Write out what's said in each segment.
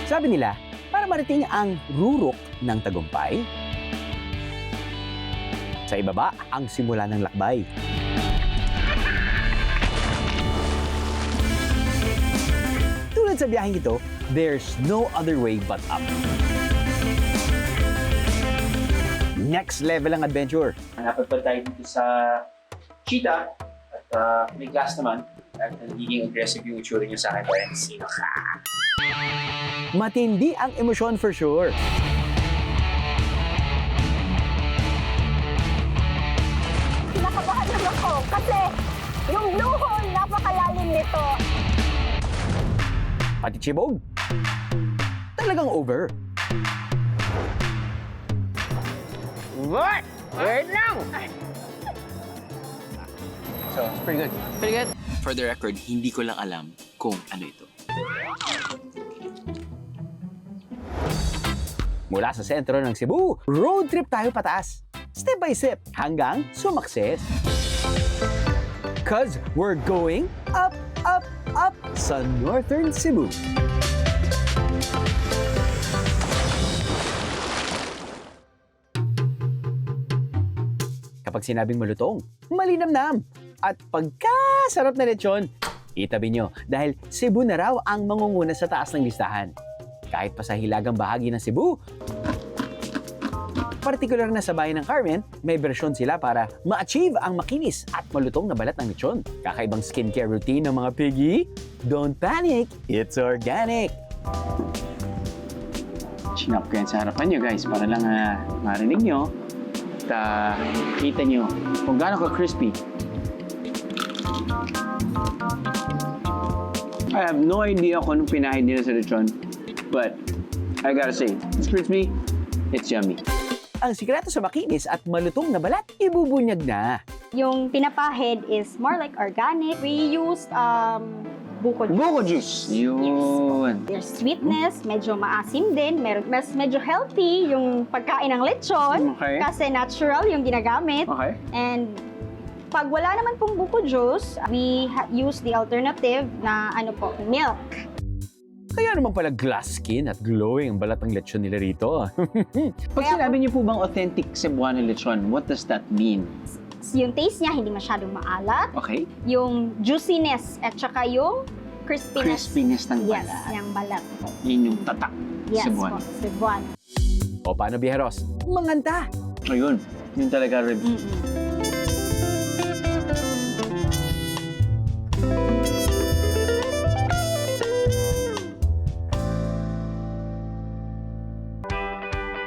Sabi nila, para marating ang rurok ng tagumpay, sa ibaba ang simula ng lakbay. Tulad sa biyaheng ito, there's no other way but up. Next level ang adventure. Napadpad tayo dito sa cheetah at may glass naman at nagiging aggressive yung itsura niya sa akin. Kaya sino ka? Matindi ang emosyon for sure. Kinakabahan lang ako kasi yung luhon, napakalalim nito. Pati chibog. Talagang over. What? Wait lang! So, it's pretty good. Pretty good. For the record, hindi ko lang alam kung ano ito. Mula sa sentro ng Cebu, road trip tayo pataas. Step by step hanggang sumakses. Cause we're going up, up, up sa Northern Cebu. Kapag sinabing malutong, malinamnam. At pagkasarap na lechon, itabi nyo dahil Cebu na raw ang mangunguna sa taas ng listahan. Kahit pa sa hilagang bahagi ng Cebu, partikular na sa bayan ng Carmen, may bersyon sila para ma-achieve ang makinis at malutong na balat ng lechon. Kakaibang skincare routine ng mga piggy? Don't panic, it's organic! Chinap ko yan sa harapan nyo guys para lang marinig nyo at kita nyo kung gaano ka-crispy. I have no idea kung anong pinahid nila sa lechon, but I gotta say, it's crispy, it's yummy. Ang sikreto sa makinis at malutong na balat, ibubunyag na. Yung pinapahid is more like organic. We used buko juice. Buko juice! Yun! There's sweetness, medyo maasim din. Mas medyo healthy yung pagkain ng lechon. Okay. Kasi natural yung ginagamit. Okay. And pag wala naman pong buko juice, we use the alternative na milk. Kaya naman pala glass skin at glowing ang balat ng lechon nila rito. Pag sinabi niyo po bang authentic Cebuano lechon, what does that mean? Yung taste niya hindi masyadong maalat. Okay. Yung juiciness at saka yung crispiness. Crispiness ng Yes, balat. yung balat po. Yun yung tatak. Yes Cebuano. po, Cebuano. O paano, biyeros? Manganta! Ayun, yun talaga ribs.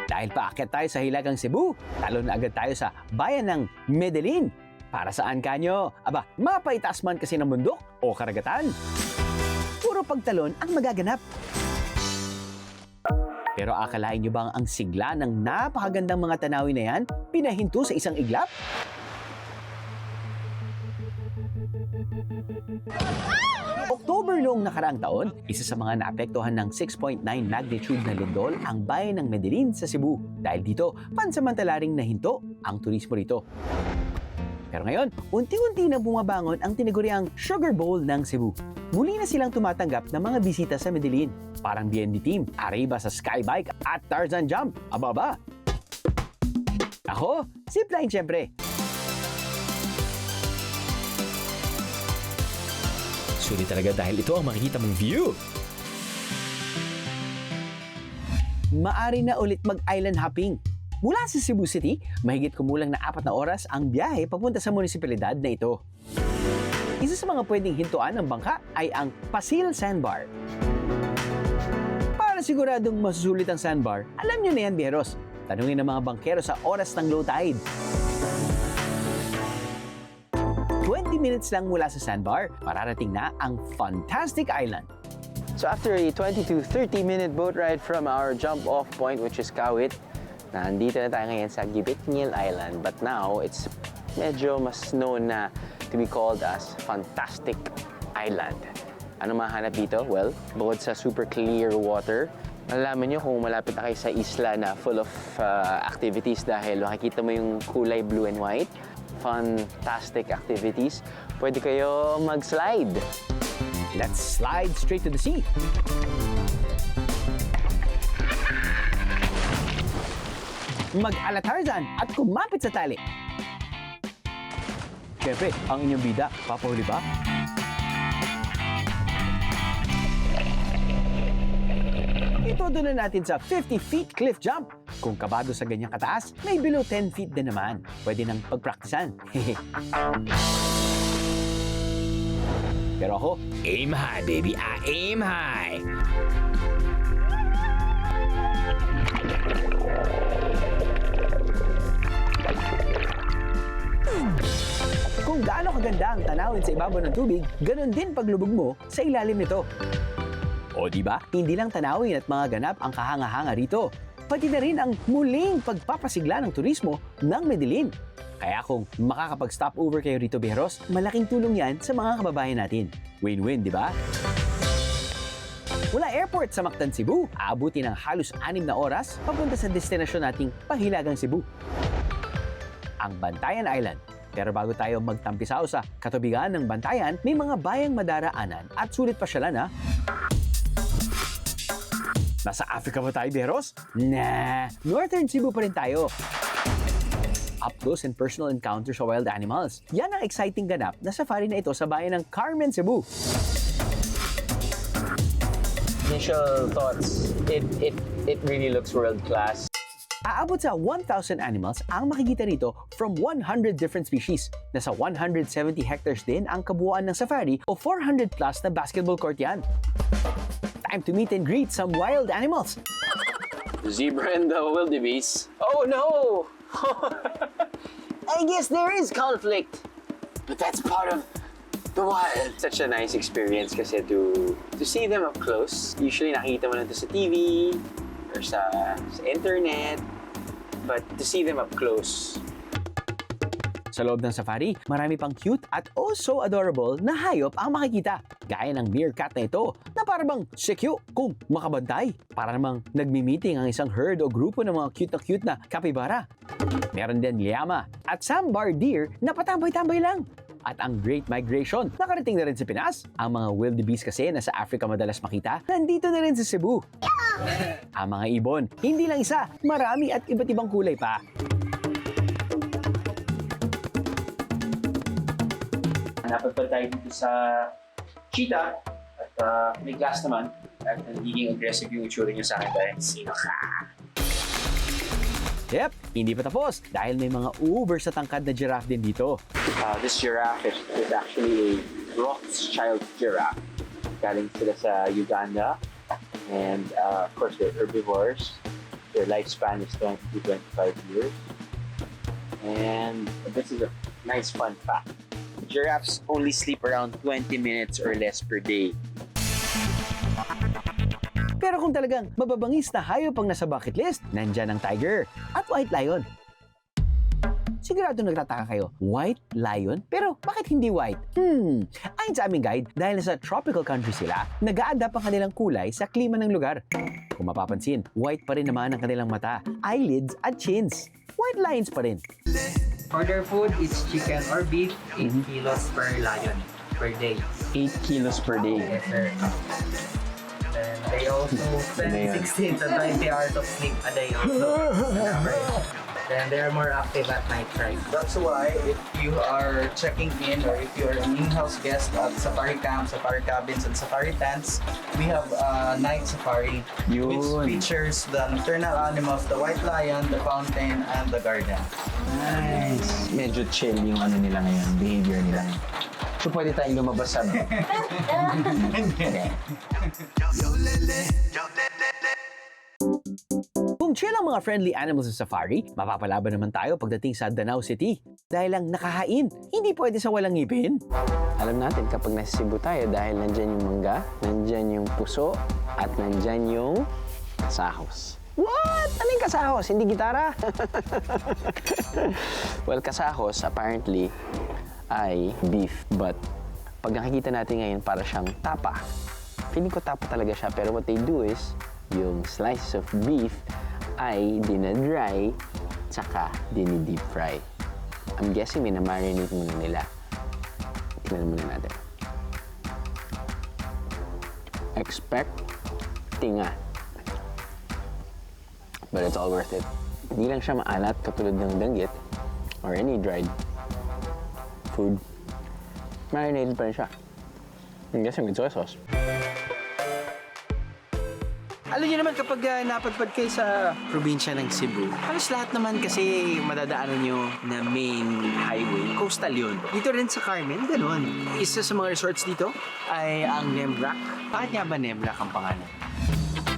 Dahil paakyat tayo sa Hilagang Cebu, talon na agad tayo sa bayan ng Medellin. Para saan kanyo? Aba, mapaitaas man kasi ng bundok o karagatan. Puro pagtalon ang magaganap. Pero akalain nyo bang ang sigla ng napakagandang mga tanawin na yan pinahinto sa isang iglap? October noong nakaraang taon, isa sa mga naapektuhan ng 6.9 magnitude na lindol ang bayan ng Medellin sa Cebu. Dahil dito, pansamantala ring nahinto ang turismo rito. Pero ngayon, unti-unti na bumabangon ang tinaguriang Sugar Bowl ng Cebu. Muli na silang tumatanggap ng mga bisita sa Medellin. Parang BND team, arriba sa skybike at Tarzan jump. Aba-aba! Ako, zipline syempre. Sulit talaga dahil ito ang makikita mong view. Maari na ulit mag-island hopping. Mula sa Cebu City, mahigit kumulang na 4 na oras ang biyahe papunta sa munisipalidad na ito. Isa sa mga pwedeng hintuan ng bangka ay ang Pasil Sandbar. Para siguradong masusulit ang sandbar, alam nyo na yan, biyeros. Tanungin ng mga bangkero sa oras ng low tide. 20 minutes lang mula sa sandbar, mararating na ang Fantastic Island. So after a 20 to 30 minute boat ride from our jump off point, which is Kawit, nandito na tayo ngayon sa Gibitngil Island, but now it's medyo mas known na to be called as Fantastic Island. Ano mahanap dito? Well, bukod sa super clear water, malalaman nyo kung malapit na kayo sa isla na full of activities dahil makikita mo yung kulay blue and white. Fantastic activities. Pwede kayo mag-slide. Let's slide straight to the sea. mag-ala-Tarzan at kumapit sa tali. Siyempre, ang inyong bida, papahuli ba? Itodo na natin sa 50 feet cliff jump. Kung kabado sa ganyang kataas, may below 10 feet din naman. Pwede nang pagpraktisan. Pero ako, aim high baby, I aim high! Kung gaano kaganda ang tanawin sa ibabaw ng tubig, ganun din paglubog mo sa ilalim nito. O di ba? Hindi lang tanawin at mga ganap ang kahanga-hanga rito. Pati na rin ang muling pagpapasigla ng turismo ng Medellin. Kaya kung makakapag-stop over kayo rito, Beros, malaking tulong yan sa mga kababayan natin. Win-win, di ba? Mula airport sa Mactan, Cebu, aabuti ng halos 6 na oras papunta sa destinasyon nating Panghilagang Cebu, ang Bantayan Island. Pero bago tayo magtampisaw sa katubigan ng Bantayan, may mga bayang madaraanan at sulit pasyalan ha. Nasa Africa ba tayo, Beros? Nah, Northern Cebu pa rin tayo. Up close and personal encounters sa wild animals. Yan ang exciting ganap na safari na ito sa bayan ng Carmen, Cebu. Initial thoughts, it really looks world class. Aabot sa 1,000 animals ang makikita rito from 100 different species. Nasa 170 hectares din ang kabuuan ng safari o 400 plus na basketball court yan. Time to meet and greet some wild animals. The zebra and the wildebeest. Oh no! I guess there is conflict, but that's part of the wild. Such a nice experience kasi to see them up close. Usually nakikita mo na ito sa TV or sa internet, but to see them up close. Sa loob ng safari, marami pang cute at oh so adorable na hayop ang makikita. Gaya ng meerkat na ito na parang secure kung makabantay. Para namang nagmi-meeting ang isang herd o grupo ng mga cute na capybara. Meron din llama at sambar deer na patambay-tambay lang. At ang Great Migration, nakarating na rin sa Pinas. Ang mga wildebeest kasi na sa Africa madalas makita, nandito na rin sa Cebu. Ang mga ibon, hindi lang isa, marami at iba't ibang kulay pa. Napadpad tayo dito sa cheetah at may glass naman at nagiging aggressive yung itsura niya sa akin dahil sino ka? Yep, hindi pa tapos dahil may mga uber sa tangkad na giraffe din dito. This giraffe is actually a Rothschild giraffe. Galing sila sa Uganda and of course they're herbivores. Their lifespan is 20 to 25 years. And this is a nice fun fact. Giraffes only sleep around 20 minutes or less per day. Pero kung talagang mababangis na hayop ang nasa bucket list, nandyan ang tiger at white lion. Sigurado nagtataka kayo, white lion? Pero bakit hindi white? Ayon sa aming guide, dahil nasa tropical country sila, nag-a-adapt ang kanilang kulay sa klima ng lugar. Kung mapapansin, white pa rin naman ang kanilang mata, eyelids at chins. White lions pa rin. For their food, it's chicken or beef, 8 kilos per lion per day. 8 kilos per day. Yes, sir. And they also spend 16 to 20 hours of sleep a day also. Then they're more active at night time. That's why if you are checking in or if you're an in-house guest at safari camps, safari cabins, and safari tents, we have a night safari which features the nocturnal animals, the white lion, the fountain, and the garden. Nice. Medyo chill yung ano nila ngayon, behavior nila. So pwede tayong lumabas sa Kung chill ang mga friendly animals sa safari, mapapalaban naman tayo pagdating sa Danau City. Dahil lang nakahain, hindi pwede sa walang ngipin. Alam natin kapag nasa Cebu tayo dahil nandyan yung mangga, nandyan yung puso, at nandyan yung kasahos. What? Ano yung kasahos? Hindi gitara? Well, kasahos apparently ay beef. But pag nakikita natin ngayon para siyang tapa. Feeling ko tapa talaga siya. Pero what they do is, yung slices of beef ay dinadry tsaka dini-deep fry. I'm guessing may na-marinate muna nila. Tingnan muna natin. Expect tinga. But it's all worth it. Hindi lang siya maalat katulad ng danggit or any dried food. Marinated pa rin siya. I'm guessing with soy sauce. Alam niyo naman kapag napadpad kayo sa probinsya ng Cebu, halos lahat naman kasi madadaanan niyo na main highway, coastal yun. Dito rin sa Carmen, ganun. Isa sa mga resorts dito ay ang Nemrac. Bakit nga ba Nemrac ang pangalan?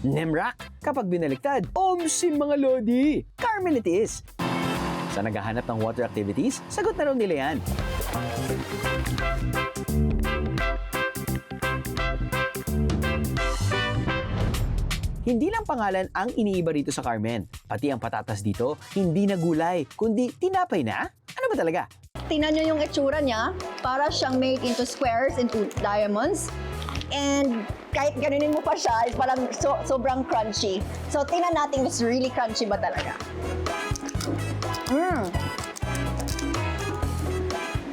Nemrac, kapag binaliktad, si mga lodi! Carmen it is! Sa naghahanap ng water activities, sagot na raw nila yan. Hindi lang pangalan ang iniiba rito sa Carmen. Pati ang patatas dito, hindi na gulay, kundi tinapay na? Ano ba talaga? Tingnan nyo yung itsura niya. Para siyang made into squares, into diamonds. And kahit ganunin mo pa siya, parang sobrang crunchy. So, tingnan natin kung really crunchy ba talaga.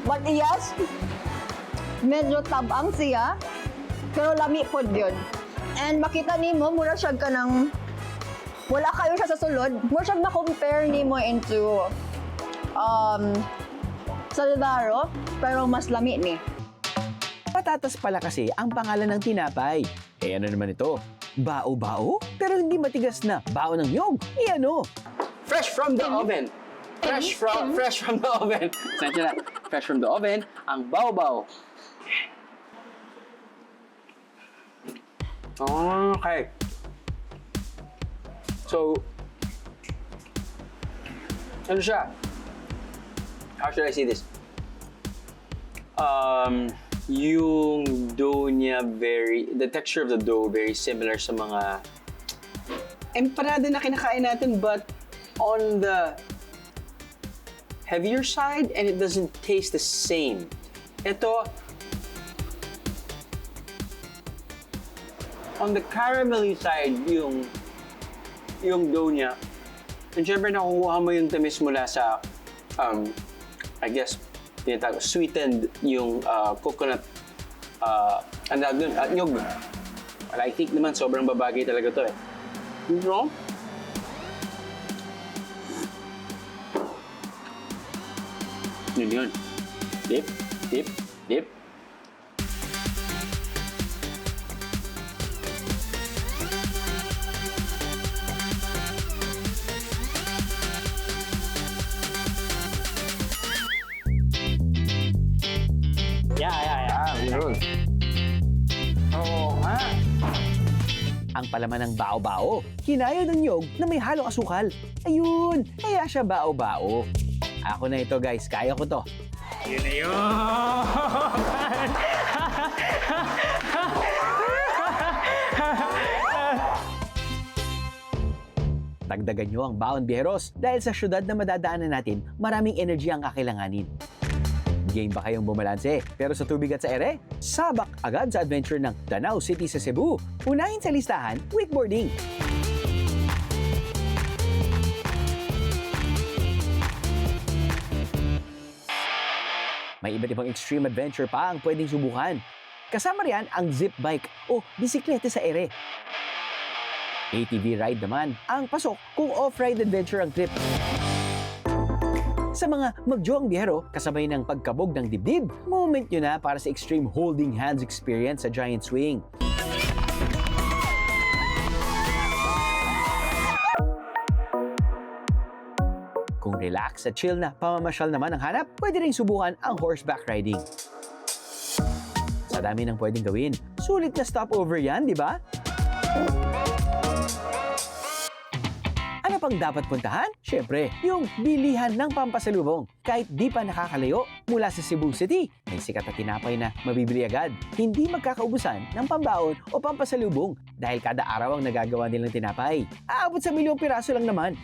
But yes, medyo tabang siya. Pero lami po yun. And makita nimo mura siya ka ng wala kayo siya sa sulod. Mura siya ma-compare nimo into Salvaro, pero mas lami ni. Patatas pala kasi ang pangalan ng tinapay. Eh ano naman ito? Bao-bao? Pero hindi matigas na bao ng nyog. Eh ano? Fresh from the oven. Fresh from the oven. Sensya na. Fresh from the oven, ang bao-bao. Okay. So, ano siya? How should I say this? Yung dough niya the texture of the dough very similar sa mga empanada na kinakain natin but on the heavier side and it doesn't taste the same. Ito, on the caramelly side, yung dough niya. And syempre nakukuha mo yung tamis mula sa, I guess, tinatawag, sweetened yung coconut, nyog. Well, I think naman sobrang babagay talaga to eh. No? Yun. Dip, dip, dip. Yun. Oo nga. Ang palaman ng bao-bao, kinaya ng nyog na may halong asukal. Ayun, kaya siya bao-bao. Ako na ito guys, kaya ko to. Yun na yun! Dagdagan nyo ang baon biyeros dahil sa syudad na madadaanan natin, maraming energy ang kakailanganin. Game ba kayong bumalanse? Pero sa tubig at sa ere, sabak agad sa adventure ng Danau City sa Cebu. Unahin sa listahan, wakeboarding. May iba't ibang extreme adventure pa ang pwedeng subukan. Kasama riyan ang zip bike o bisiklete sa ere. ATV ride naman ang pasok kung off-ride adventure ang trip. Sa mga magjoang biyero, kasabay ng pagkabog ng dibdib, moment nyo na para sa extreme holding hands experience sa giant swing. Kung relax at chill na pamamasyal naman ang hanap, pwede rin subukan ang horseback riding. Sa dami ng pwedeng gawin, sulit na stopover yan, di ba? Ano pang dapat puntahan? Siyempre, yung bilihan ng pampasalubong. Kahit di pa nakakalayo mula sa Cebu City, may sikat na tinapay na mabibili agad. Hindi magkakaubusan ng pambaon o pampasalubong dahil kada araw ang nagagawa nilang tinapay. Aabot sa 1,000,000 piraso lang naman.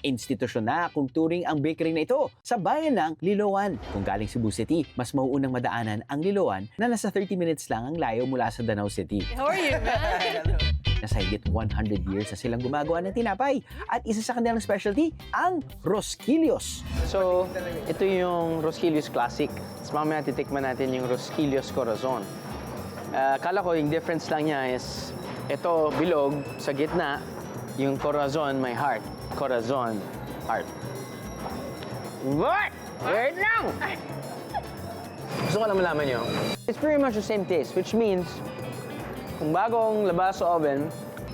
Institusyon na kung turing ang bakery na ito sa bayan ng Liloan. Kung galing Cebu City, mas mauunang madaanan ang Liloan na nasa 30 minutes lang ang layo mula sa Danau City. How are you, man? Nasa higit 100 years na silang gumagawa ng tinapay at isa sa kanilang specialty, ang Rosquillos. So, ito yung Rosquillos Classic. Tapos mamaya titikman natin yung Rosquillos Corazon. Kala ko yung difference lang niya is ito bilog sa gitna, yung Corazon may heart. Corazon, heart. What? Wait lang! Gusto ko lang malaman nyo. It's pretty much the same taste, which means kung bagong labas sa oven,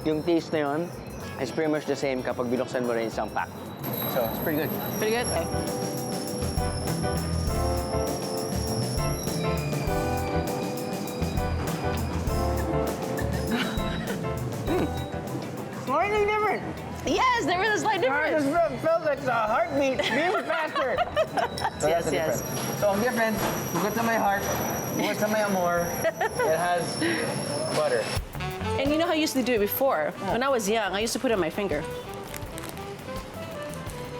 yung taste na yun is pretty much the same kapag binuksan mo rin isang pack. So, it's pretty good. Pretty good? Okay. Slightly different. Yes, there is a slight difference. Felt like the heartbeat being faster. Yes. So, ang difference, bukod sa may heart, bukod sa may amor, it has butter. And you know how I used to do it before? When I was young, I used to put it on my finger.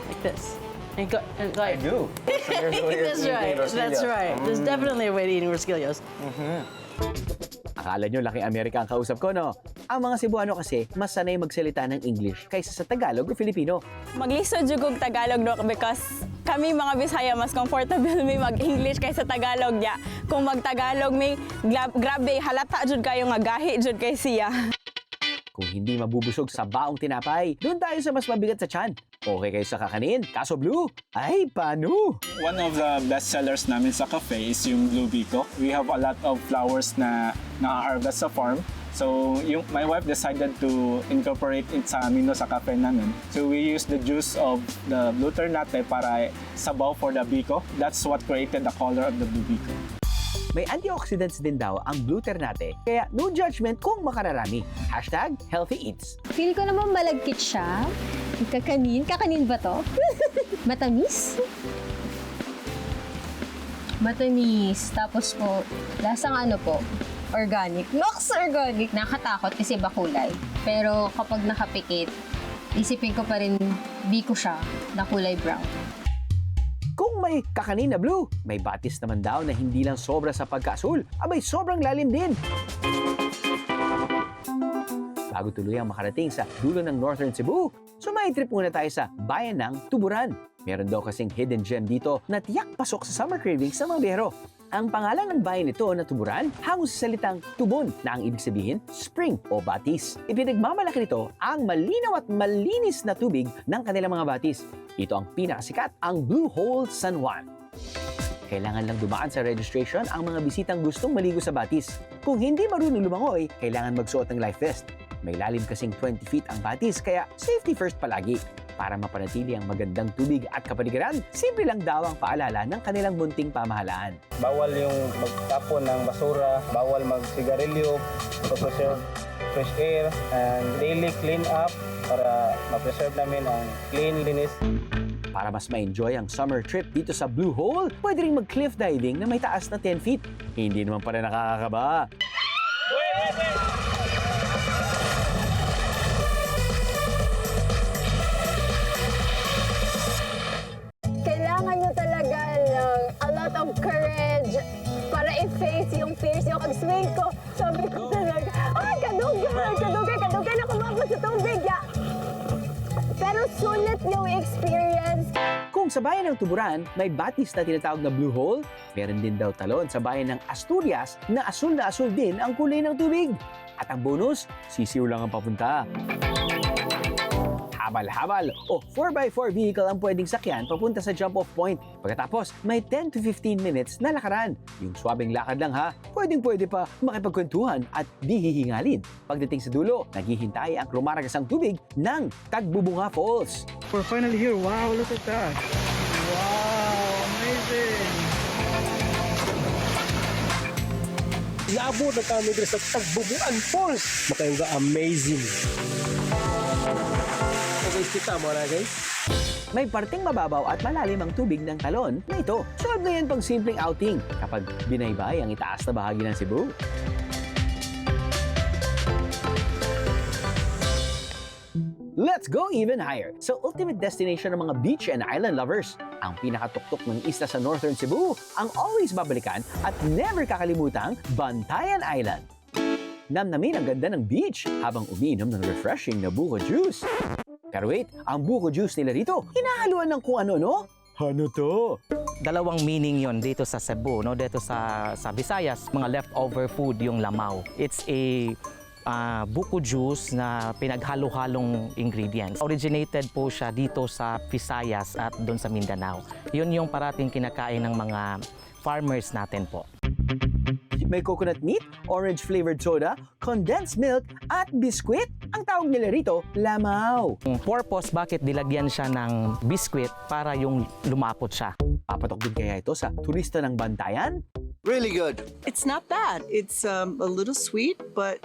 Like this. And go, and like, do. That's right. That's right. There's definitely a way to eat Rosquillos. Akala nyo laking Amerika ang kausap ko, no? Ang mga Cebuano kasi mas sanay magsalita ng English kaysa sa Tagalog o Filipino. Maglisod jud og Tagalog no because kami mga Bisaya mas comfortable may mag-English kaysa Tagalog niya. Kung mag-Tagalog may grabe halata jud kayo nga gahi jud kay siya. Kung hindi mabubusog sa baong tinapay, doon tayo sa mas mabigat sa tiyan. Okay kayo sa kakanin? Kaso Blue? Ay, paano? One of the best sellers namin sa cafe is yung Blue Biko. We have a lot of flowers na na-harvest sa farm. So, my wife decided to incorporate it sa menu sa cafe namin. So, we use the juice of the Blue Ternate para sabaw for the Biko. That's what created the color of the Blue Biko. May antioxidants din daw ang Blue Ternate, kaya no judgment kung makararami. #HealthyEats. Feel ko naman malagkit siya. Kakanin? Kakanin ba to? Matamis? Matamis. Tapos po, lasang ano po, organic. Nox organic! Nakatakot kasi bakulay. Pero kapag nakapikit, isipin ko pa rin, biko siya na kulay brown. Kung may kakanin na blue, may batis naman daw na hindi lang sobra sa pagkaasul, abay sobrang lalim din. Bago tuluyang makarating sa dulo ng Northern Cebu, sumayitrip muna tayo sa bayan ng Tuburan. Meron daw kasing hidden gem dito na tiyak pasok sa summer cravings ng mga biyahero. Ang pangalan ng bayan nito na Tuburan hango sa salitang tubon na ang ibig sabihin spring o batis. Ipinagmamalaki nito ang malinaw at malinis na tubig ng kanilang mga batis. Ito ang pinakasikat, ang Blue Hole San Juan. Kailangan lang dumaan sa registration ang mga bisitang gustong maligo sa batis. Kung hindi marunong lumangoy, kailangan magsuot ng life vest. May lalim kasing 20 feet ang batis kaya safety first palagi. Para mapanatili ang magandang tubig at kapaligiran, simple lang daw ang paalala ng kanilang munting pamahalaan. Bawal yung magtapon ng basura, bawal magsigarilyo, to preserve fresh air, and daily clean up para ma-preserve namin ang cleanliness. Para mas ma-enjoy ang summer trip dito sa Blue Hole, pwede rin mag-cliff diving na may taas na 10 feet. Hindi naman pala nakakakaba. Kailangan nyo talaga ng a lot of courage para i-face yung fears. Yung pag-swing ko, sabi ko talaga, ay, kadugay na kumabot sa tubig. Pero sulit yung experience. Kung sa bayan ng Tuburan, may batis na tinatawag na Blue Hole, meron din daw talon sa bayan ng Asturias na asul din ang kulay ng tubig. At ang bonus, sisiw lang ang papunta. Habal-habal o 4x4 vehicle ang pwedeng sakyan papunta sa jump-off point. Pagkatapos, may 10 to 15 minutes na lakaran. Yung swabing lakad lang ha, pwedeng-pwede pa makipagkwentuhan at di hihingalin. Pagdating sa dulo, naghihintay ang rumaragasang tubig ng Tagbubunga Falls. We're finally here. Wow, look at that. Wow, amazing. Naabot na kami dito sa Tagbubungan Falls. Makayong amazing. Kita mo na guys. May parteng mababaw at malalim ang tubig ng talon na ito. Sunod na yan pang simpleng outing kapag binaybay ang itaas na bahagi ng Cebu. Let's go even higher sa ultimate destination ng mga beach and island lovers. Ang pinakatuktok ng isla sa Northern Cebu, ang always babalikan at never kakalimutang Bantayan Island. Namnamin ang ganda ng beach habang umiinom ng refreshing na buko juice. Pero wait, ang buko juice nila rito, hinahaluan ng kung ano, no? Ano to? Dalawang meaning yon dito sa Cebu, no? Dito sa Visayas, mga leftover food yung lamaw. It's a buko juice na pinaghalo-halong ingredients. Originated po siya dito sa Visayas at doon sa Mindanao. Yun yung parating kinakain ng mga farmers natin po. May coconut meat, orange-flavored soda, condensed milk, at biskwit. Ang tawag nila rito, lamaw. Ang purpose bakit dilagyan siya ng biskwit para yung lumapot siya. Papatok din kaya ito sa turista ng Bantayan? Really good. It's not bad. It's a little sweet, but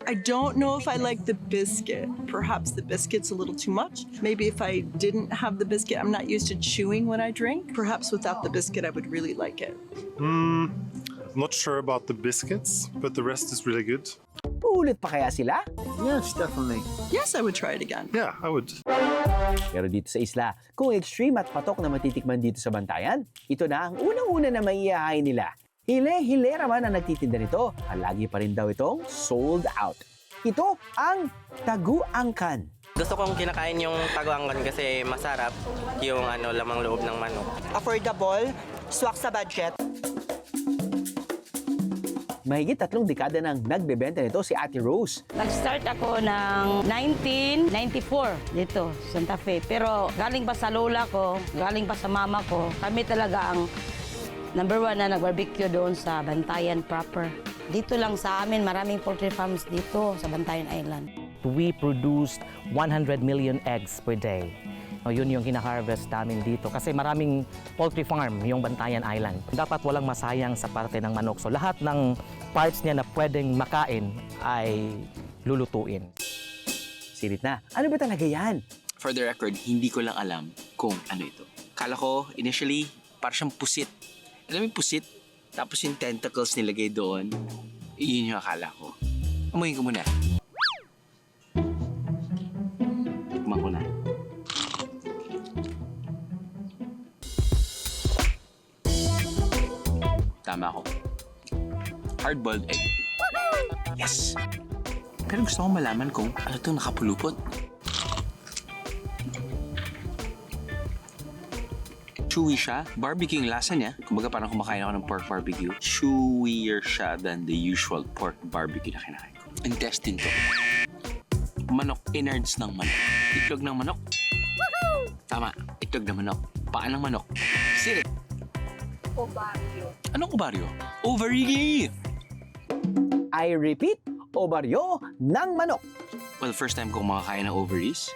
I don't know if I like the biscuit. Perhaps the biscuit's a little too much. Maybe if I didn't have the biscuit, I'm not used to chewing when I drink. Perhaps without the biscuit, I would really like it. Not sure about the biscuits, but the rest is really good. Uulit pa kaya sila? Yes, definitely. Yes, I would try it again. Yeah, I would. Pero dito sa isla, kung extreme at patok na matitikman dito sa Bantayan, ito na ang unang-una na maiihahay nila. Hile-hilera man ang nagtitinda nito, lagi pa rin daw itong sold out. Ito ang taguangkan. Gusto kong kinakain yung taguangkan kasi masarap yung lamang loob ng manok. Affordable, swak sa budget. Mahigit 3 dekada nang nagbebenta nito si Ate Rose. Nag-start ako ng 1994 dito, Santa Fe. Pero galing pa sa lola ko, galing pa sa mama ko, kami talaga ang number 1 na nag-barbecue doon sa Bantayan proper. Dito lang sa amin, maraming poultry farms dito sa Bantayan Island. We produced 100 million eggs per day. Yun yung hina-harvest namin dito kasi maraming poultry farm yung Bantayan Island. Dapat walang masayang sa parte ng manok. So lahat ng parts niya na pwedeng makain ay lulutuin. Sirit na, ano ba talaga yan? For the record, hindi ko lang alam kung ano ito. Kala ko, initially, parang siyang pusit. Alam mo yung pusit? Tapos yung tentacles nilagay doon. Yun yung akala ko. Amoyin ko muna. Tikman ko na. Tama ako. Hard-boiled egg. Yes! Pero gusto ko malaman kung ano itong nakapulupot. Chewy siya. Barbecue yung lasa niya. Kumbaga parang kumakain ako ng pork barbecue. Chewier siya than the usual pork barbecue na kinakain ko. Intestine to. Manok. Innards ng manok. Itlog ng manok. Tama. Itlog ng manok. Paa ng manok. Sirit. Ovaryo. Anong ovaryo? Ovary! I repeat, ovaryo ng manok. Well, first time kong makakain ng ovaries.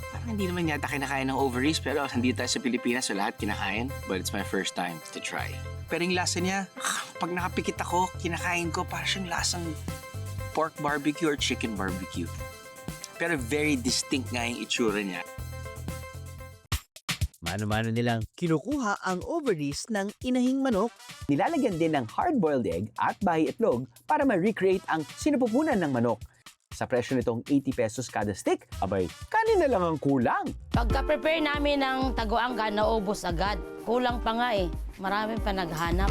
Parang hindi naman yata kinakain ng ovaries, pero nandito tayo sa Pilipinas, so lahat kinakain. But it's my first time to try. Pero yung lasa niya, pag nakapikit ako, kinakain ko, parang siyang lasang pork barbecue or chicken barbecue. Pero very distinct nga yung itsura niya. Mano-mano nilang kinukuha ang ovaries ng inahing manok. Nilalagyan din ng hard-boiled egg at bahay itlog para ma-recreate ang sinupupunan ng manok. Sa presyo nitong 80 pesos kada stick, abay, kanin na lang ang kulang. Pagka-prepare namin ng taguangkan, naubos agad. Kulang pa nga eh. Marami pa naghanap.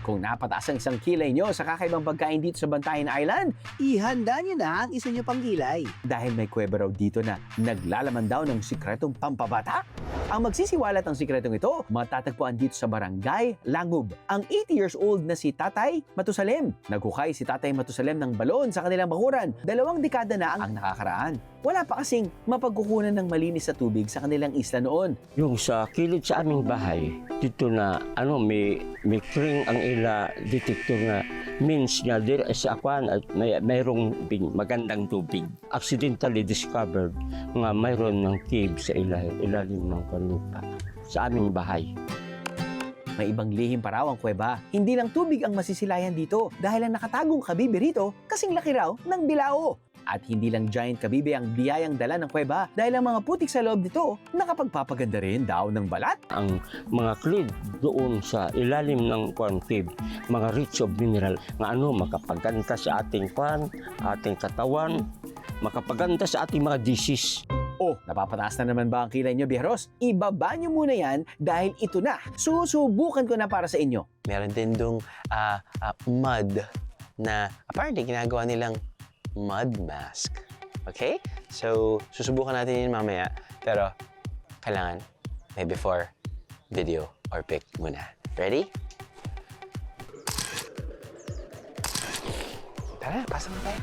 Kung napataas ang isang kilay nyo sa kakaibang pagkain dito sa Bantayan Island, ihanda nyo na ang isa nyo pang kilay. Dahil may kuweba raw dito na naglalaman daw ng sikretong pampabata. Ang magsisiwalat ng sikretong ito, matatagpuan dito sa Barangay Langub. Ang 80 years old na si Tatay Matusalem. Naghukay si Tatay Matusalem ng balon sa kanilang bakuran. 2 dekada na ang nakakaraan. Wala pa kasing mapagkukunan ng malinis sa tubig sa kanilang isla noon. Yung sa kilid sa aming bahay, dito na may kring ang ila detector na means niya dire sa akuan at mayroong magandang tubig. Accidentally discovered nga mayroon ng cave sa ilalim ng lupa sa aming bahay. May ibang lihim pa raw ang kuweba. Hindi lang tubig ang masisilayan dito dahil ang nakatagong kabibe rito kasing laki raw ng bilao. At hindi lang giant kabibe ang biyayang dala ng kuweba dahil ang mga putik sa loob nito nakapagpapaganda rin daw ng balat. Ang mga klid doon sa ilalim ng cave, mga rich of mineral nga makapaganda sa ating ating katawan, makapaganda sa ating mga disease. Oh, napapataas na naman ba ang kilay nyo, Biyahros? Ibaba nyo muna yan dahil ito na. Susubukan ko na para sa inyo. Meron din dong mud na apparently ginagawa nilang mud mask. Okay? So, susubukan natin yun mamaya. Pero, kailangan may before video or pic muna. Ready? Tara, pasok na tayo.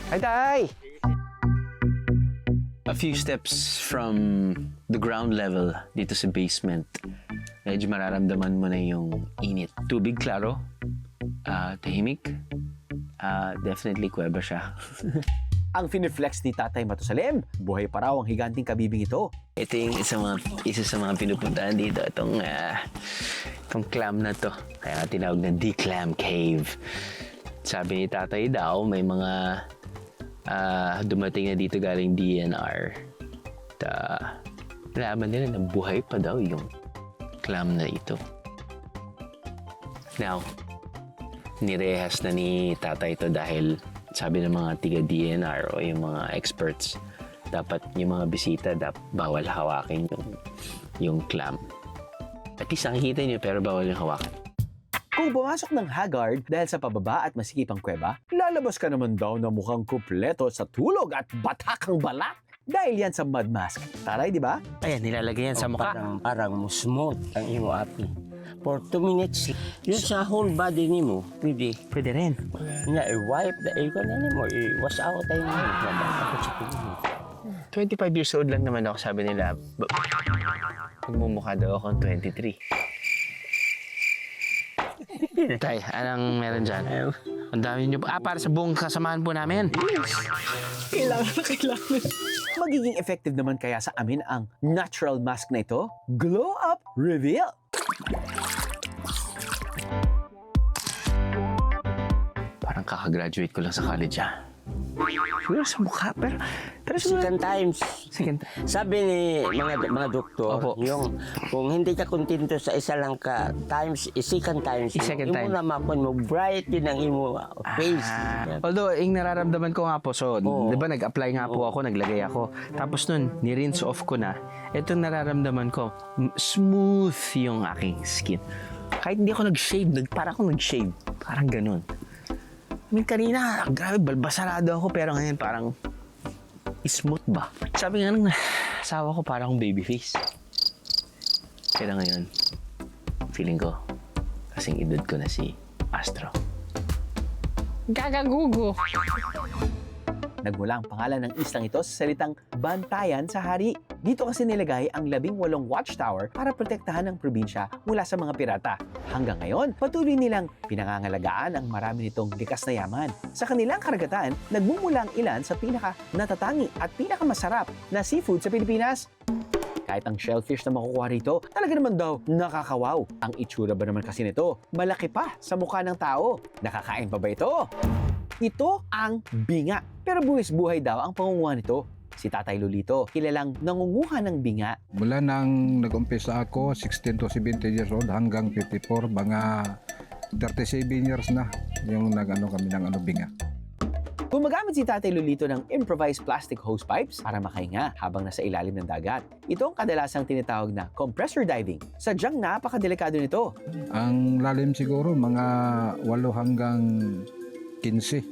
Hi, Tay! A few steps from the ground level dito sa basement, medyo mararamdaman mo na yung init. Tubig, klaro. Tahimik. Definitely kuweba siya. Ang finiflex ni Tatay Matusalem, buhay pa raw ang higanting kabibing ito. Ito yung isa sa mga pinupuntahan dito. Itong clam na to. Kaya nga tinawag na The Clam Cave. Sabi ni Tatay daw, may mga dumating na dito galing DNR. Nalaman nila na buhay pa daw yung clam na ito. Now, nirehas na ni Tatay ito dahil sabi ng mga tiga-DNR o yung mga experts, dapat yung mga bisita bawal hawakin yung clam. At least nakikita nyo pero bawal yung hawakan. Kung pumasok ng haggard dahil sa pababa at masikipang kuweba, lalabas ka naman daw na mukhang kupleto sa tulog at batakang balat. Dahil yan sa mud mask. Taray, di ba? Ayan, nilalagay yan sa mukha. Parang smooth ang imo api. For 2 minutes, yun sa whole body ni mo, pwede. Pwede rin. Na i-wipe the ego na mo, i-wash out tayo mo. 25 years old lang naman ako, sabi nila. Magmumukha daw akong 23. Tay, anong meron dyan? Ang dami nyo. Para sa buong kasamahan po namin. Kailangan. Magiging effective naman kaya sa amin ang natural mask na ito? Glow Up Reveal! Parang kakagraduate ko lang sa college, Siguro sa mukha, pero second times. Sabi ni mga doktor, yung kung hindi ka kontento sa isa lang ka times, second times, imo na mapon mo bright din ang imo face. Although, yung nararamdaman ko nga po, so, di ba nag-apply nga po ako, naglagay ako. Tapos nun, ni-rinse off ko na. Ito nararamdaman ko, smooth yung aking skin. Kahit hindi ako nag-shave, parang ako nag-shave. Parang ganun. I mean, kanina, grabe, balbasarado ako, pero ngayon parang smooth ba? Sabi nga ng asawa ko, parang akong baby face. Pero ngayon, feeling ko, kasing edad ko na si Astro. Gagagugo. Nagmula ang pangalan ng islang ito sa salitang bantayan sa hari. Dito kasi nilagay ang 18 watchtower para protektahan ang probinsya mula sa mga pirata. Hanggang ngayon, patuloy nilang pinangangalagaan ang marami nitong likas na yaman. Sa kanilang karagatan, nagmumula ang ilan sa pinaka-natatangi at pinakamasarap na seafood sa Pilipinas. Kahit ang shellfish na makukuha rito, talaga naman daw nakakawaw. Ang itsura ba naman kasi nito? Malaki pa sa mukha ng tao. Nakakain pa ba ito? Ito ang binga. Pero buwis-buhay daw ang pangunguha nito. Si Tatay Lolito, kilalang nangunguha ng binga. Mula nang nag-umpisa ako, 16 to 17 years old hanggang 54, mga 37 years na yung kami ng binga. Gumagamit si Tatay Lolito ng improvised plastic hosepipes para makahinga habang nasa ilalim ng dagat. Ito ang kadalasang tinatawag na compressor diving. Sadyang napakadelikado nito. Ang lalim siguro, mga 8 hanggang 15.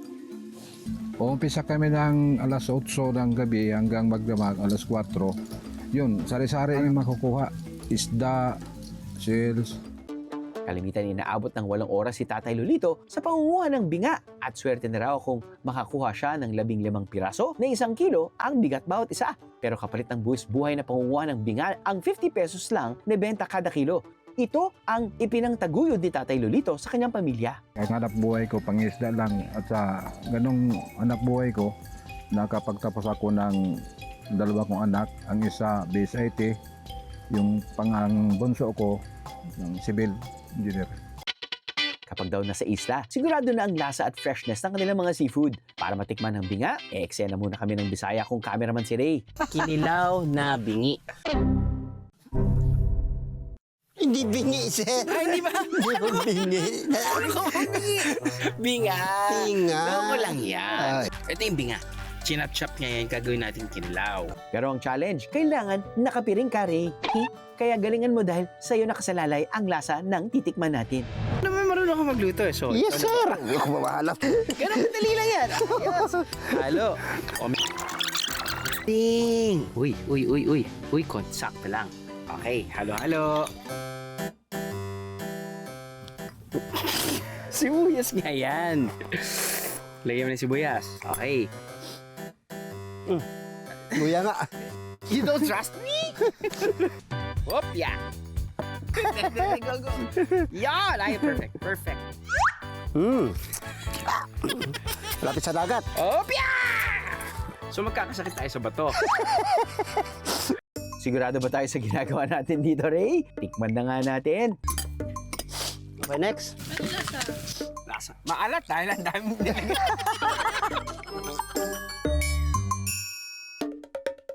Umpisa kami ng alas 8 ng gabi hanggang magdamag alas 4. Yun, sari-sari yung makukuha. Isda, shells. Kalimitan inaabot ng 8 oras si Tatay Lolito sa pangunguha ng binga at swerte na raw kung makakuha siya ng 15 piraso na 1 kilo ang bigat bawat isa. Pero kapalit ng buwis buhay na pangunguha ng binga, ang 50 pesos lang na benta kada kilo. Ito ang ipinangtaguyod ni Tatay Lolito sa kanyang pamilya. Ang hanap buhay ko, pangisda lang. At sa ganong hanap buhay ko, nakapagtapos ako ng 2 kong anak. Ang isa, base IT. Yung bunso ko, ng civil engineer. Kapag daw nasa isla, sigurado na ang lasa at freshness ng kanilang mga seafood. Para matikman ang binga, eksena muna kami ng Bisaya kung cameraman si Ray. Kinilaw na bingi. Hindi bingi, sir. Ay, hindi ba? Hindi ko bingi. Binga. Binga. Logo lang yan. Ito yung binga. Chinap-chop niya yan, gagawin natin kinilaw. Pero ang challenge, kailangan nakapiring ka, Ray. Kaya galingan mo dahil sa'yo nakasalalay ang lasa ng titikman natin. Naman marunong ka magluto So, yes, sir. Hindi ko mahalap. Ganun madali lang yan. Yes. Halo. Ting! Uy, konsak pa lang. Okay, halo. Sibuyas nga yan. Lagyan mo ng sibuyas. Okay. Luya nga. You don't trust me? Whoop, yeah. Go, go. Yan! Ay, perfect, perfect. Lapit sa dagat. Whoop, yeah! So magkakasakit tayo sa bato. Sigurado ba tayo sa ginagawa natin dito, Ray? Tikman na nga natin. Okay, next. Lasa. Maalat dahil ang daming nilagay.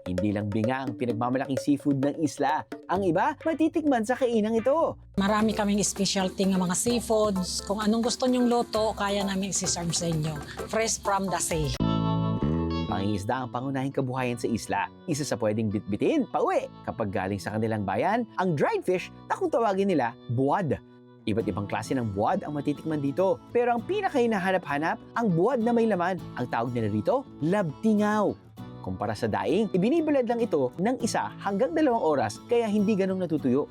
Hindi lang binga ang pinagmamalaking seafood ng isla. Ang iba, matitikman sa kainang ito. Marami kaming specialty ng mga seafoods. Kung anong gusto nyong luto, kaya namin isi-serve sa inyo. Fresh from the sea. Pangingisda ang pangunahing kabuhayan sa isla. Isa sa pwedeng bitbitin, pauwi. Kapag galing sa kanilang bayan, ang dried fish na kung tawagin nila, buwad. Iba't ibang klase ng buwad ang matitikman dito. Pero ang pinakahinahanap-hanap, ang buwad na may laman. Ang tawag nila rito, labtingaw. Kumpara sa daing, ibinibalad lang ito ng 1 hanggang 2 oras kaya hindi ganong natutuyo.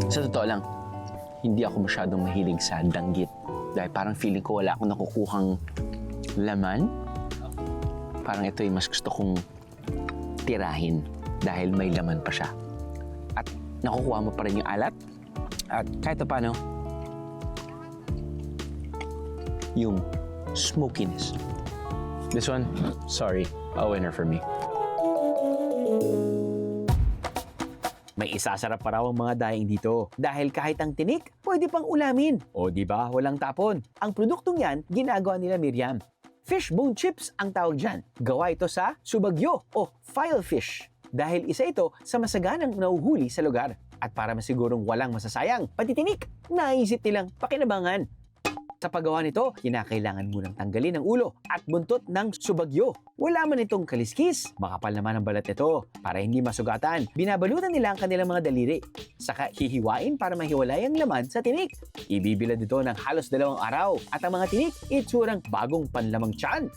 Sa totoo lang, hindi ako masyadong mahilig sa danggit. Dahil parang feeling ko wala akong nakukuhang laman. Parang ito yung mas gusto kong tirahin dahil may laman pa siya. At nakukuha mo pa rin yung alat. At kahit paano, yung smokiness. This one, sorry, a winner for me. May isasarap pa raw ang mga daing dito dahil kahit ang tinik, pwede pang ulamin. O di ba, walang tapon. Ang produktong yan, ginagawa nila Miriam. Fish bone chips ang tawag dyan. Gawa ito sa subagyo o filefish. Dahil isa ito sa masaganang nauhuli sa lugar. At para masigurong walang masasayang, pati tinik, naisip nilang pakinabangan. Sa paggawa nito, kinakailangan munang tanggalin ang ulo at buntot ng subagyo. Wala man itong kaliskis, makapal naman ang balat nito. Para hindi masugatan, binabalutan nila ang kanilang mga daliri. Saka hihiwain para mahiwalay ang laman sa tinik. Ibibilad ito ng halos 2 araw at ang mga tinik itsurang bagong panlamang tiyan.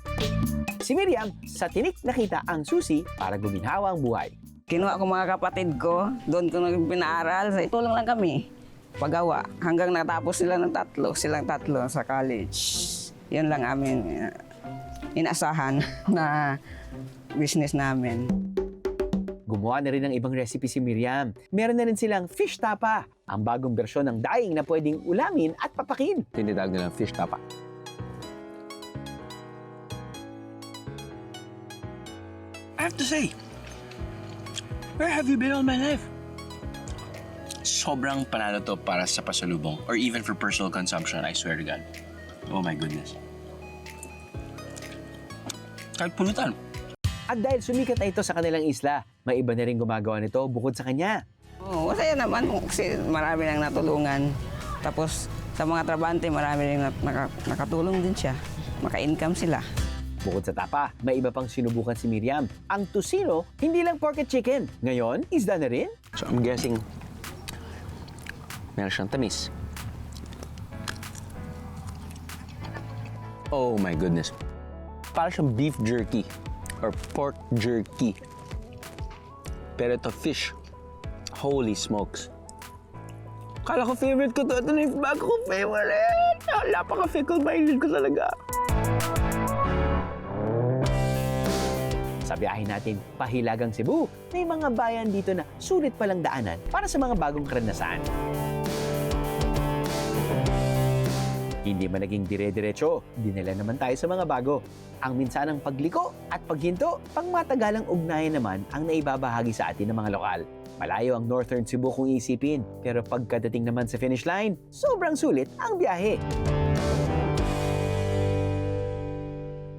Si Miriam, sa tinik nakita ang susi para guminhawa ang buhay. Kinuha ko mga kapatid ko, doon ko pinaaral, tulong lang kami. Paggawa, hanggang natapos silang tatlo sa college. Yan lang amin inasahan na business namin. Gumawa na rin ng ibang recipe si Miriam. Meron na rin silang fish tapa, ang bagong bersyon ng daing na pwedeng ulamin at papakin. Tinitawag nilang fish tapa. I have to say, where have you been all my life? Sobrang panalo to para sa pasalubong or even for personal consumption, I swear to God. Oh my goodness. Kahit pulutan. At dahil sumikat na ito sa kanilang isla, may iba na rin gumagawa nito bukod sa kanya. Oh, masaya naman kasi marami nang natulungan. Tapos sa mga trabante, marami rin nakatulong din siya. Maka-income sila. Bukod sa tapa, may iba pang sinubukan si Miriam. Ang tusino, hindi lang pork at chicken. Ngayon, isda na rin? So I'm guessing, meron siyang tamis. Oh my goodness. Parang siyang beef jerky or pork jerky. Pero ito fish. Holy smokes. Kala ko favorite ko to. Ito na yung bago kong favorite. Napaka-fickle-minded ko talaga. Sa biyahe natin, Pahilagang Cebu, may mga bayan dito na sulit palang daanan para sa mga bagong karanasan. Hindi man naging dire-diretso, dinala naman tayo sa mga bago. Ang minsanang pagliko at paghinto, pangmatagalang ugnayan naman ang naibabahagi sa atin ng mga lokal. Malayo ang Northern Cebu kung isipin, pero pagkadating naman sa finish line, sobrang sulit ang biyahe.